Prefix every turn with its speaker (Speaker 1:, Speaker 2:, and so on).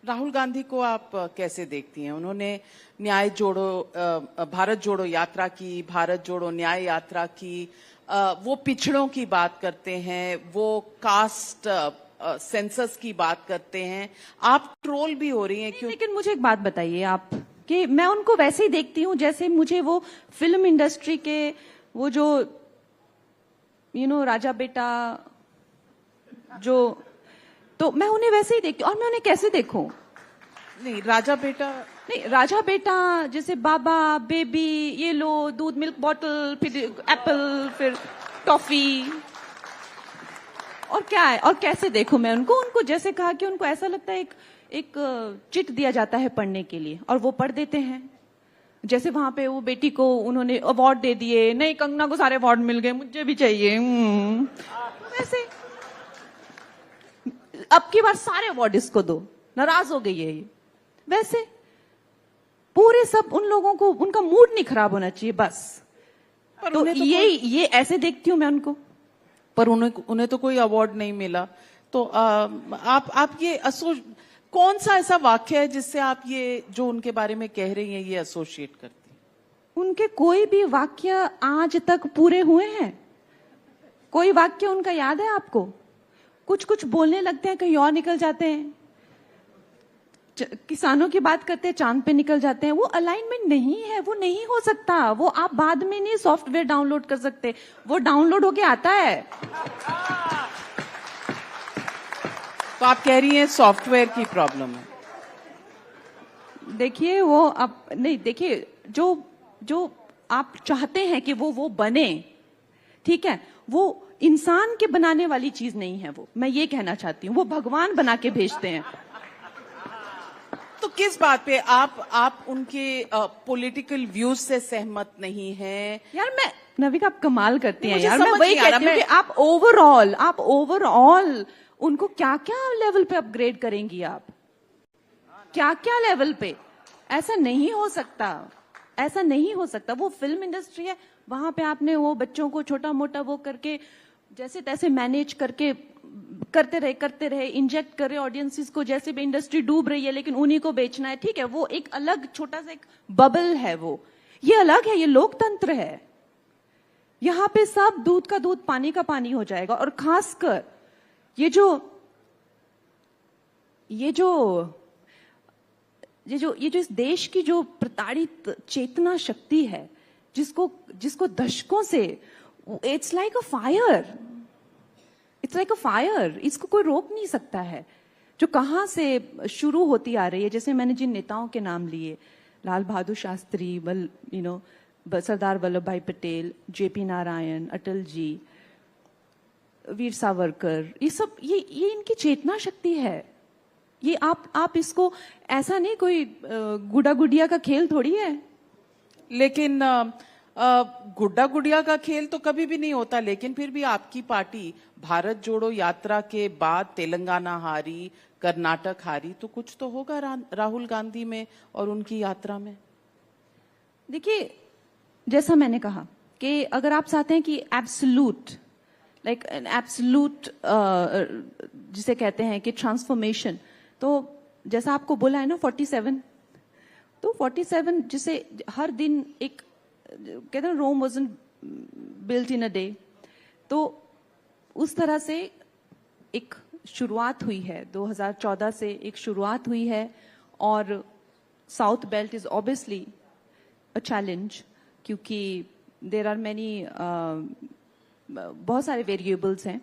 Speaker 1: राहुल गांधी को आप कैसे देखती हैं? उन्होंने न्याय जोड़ो भारत जोड़ो यात्रा की, भारत जोड़ो न्याय यात्रा की, वो पिछड़ों की बात करते हैं, वो कास्ट सेंसस की बात करते हैं, आप ट्रोल भी हो रही हैं क्यों?
Speaker 2: लेकिन मुझे एक बात बताइए आप कि मैं उनको वैसे ही देखती हूँ जैसे मुझे वो फिल्म इंडस्ट्री के वो जो राजा बेटा जो, तो मैं उन्हें वैसे ही देखती हूँ। और मैं उन्हें कैसे देखूं?
Speaker 1: नहीं, राजा बेटा
Speaker 2: नहीं, राजा बेटा जैसे बाबा बेबी, ये लो दूध मिल्क बॉटल, फिर एप्पल, फिर टॉफी, और क्या है? और कैसे देखूं मैं उनको जैसे कहा कि उनको ऐसा लगता है एक चिट दिया जाता है पढ़ने के लिए और वो पढ़ देते हैं। जैसे वहां पे वो बेटी को उन्होंने अवार्ड दे दिए, नहीं कंगना को सारे अवार्ड मिल गए, मुझे भी चाहिए। वैसे अब की बार सारे अवार्ड इसको दो, नाराज हो गई है ये। वैसे पूरे सब उन लोगों को उनका मूड नहीं खराब होना चाहिए बस। तो ये ऐसे देखती हूं मैं उनको।
Speaker 1: पर उन्हें तो कोई अवार्ड नहीं मिला। तो आप ये कौन सा ऐसा वाक्य है जिससे आप ये जो उनके बारे में कह रही हैं ये एसोसिएट करती हैं?
Speaker 2: उनके कोई भी वाक्य आज तक पूरे हुए हैं? कोई वाक्य उनका याद है आपको? कुछ कुछ बोलने लगते हैं, कहीं और निकल जाते हैं। किसानों की बात करते हैं, चांद पे निकल जाते हैं। वो अलाइनमेंट नहीं है, वो नहीं हो सकता। वो आप बाद में नहीं सॉफ्टवेयर डाउनलोड कर सकते, वो डाउनलोड होके आता है।
Speaker 1: तो आप कह रही हैं सॉफ्टवेयर की प्रॉब्लम है?
Speaker 2: देखिए वो अब नहीं, देखिए जो आप चाहते हैं कि वो बने, ठीक है, वो इंसान के बनाने वाली चीज नहीं है। वो मैं ये कहना चाहती हूँ, वो भगवान बना के भेजते हैं।
Speaker 1: तो किस बात पे आप उनके पॉलिटिकल व्यूज से सहमत नहीं हैं?
Speaker 2: यार मैं नविका, आप कमाल करती हैं यार। मैं
Speaker 1: समझ
Speaker 2: वही
Speaker 1: नहीं आ रहा,
Speaker 2: कहती हूँ कि आप ओवरऑल उनको क्या क्या लेवल पे अपग्रेड करेंगी आप? क्या क्या लेवल पे? ऐसा नहीं हो सकता, ऐसा नहीं हो सकता। वो फिल्म इंडस्ट्री है, वहां पे आपने वो बच्चों को छोटा मोटा वो करके जैसे तैसे मैनेज करके करते रहे, इंजेक्ट करे ऑडियंसेस को। जैसे भी इंडस्ट्री डूब रही है लेकिन उन्हीं को बेचना है, ठीक है, वो एक अलग छोटा सा एक बबल है। वो ये अलग है, ये लोकतंत्र है। यहां पे सब दूध का दूध पानी का पानी हो जाएगा। और खासकर ये जो इस देश की जो प्रताड़ित चेतना शक्ति है, जिसको दशकों से, इट्स लाइक अ फायर, इसको कोई रोक नहीं सकता है। जो कहां से शुरू होती आ रही है, जैसे मैंने जिन नेताओं के नाम लिए, लाल बहादुर शास्त्री, सरदार वल्लभ भाई पटेल, जेपी नारायण, अटल जी, वीर सावरकर, ये सब ये इनकी चेतना शक्ति है। ये आप इसको ऐसा नहीं, कोई गुड्डा गुडिया का खेल थोड़ी है।
Speaker 1: लेकिन गुड्डा गुडिया का खेल तो कभी भी नहीं होता। लेकिन फिर भी आपकी पार्टी भारत जोड़ो यात्रा के बाद तेलंगाना हारी, कर्नाटक हारी, तो कुछ तो होगा राहुल गांधी में और उनकी यात्रा में।
Speaker 2: देखिए, जैसा मैंने कहा कि अगर आप चाहते हैं कि एब्सोल्यूट जिसे कहते हैं कि ट्रांसफॉर्मेशन, तो जैसा आपको बोला है ना 47, तो 47 जिसे हर दिन एक कहते हैं Rome wasn't built in a day, तो उस तरह से एक शुरुआत हुई है। 2014 से एक शुरुआत हुई है। और south belt is obviously a challenge, क्योंकि देयर आर मैनी बहुत सारे वेरिएबल्स हैं।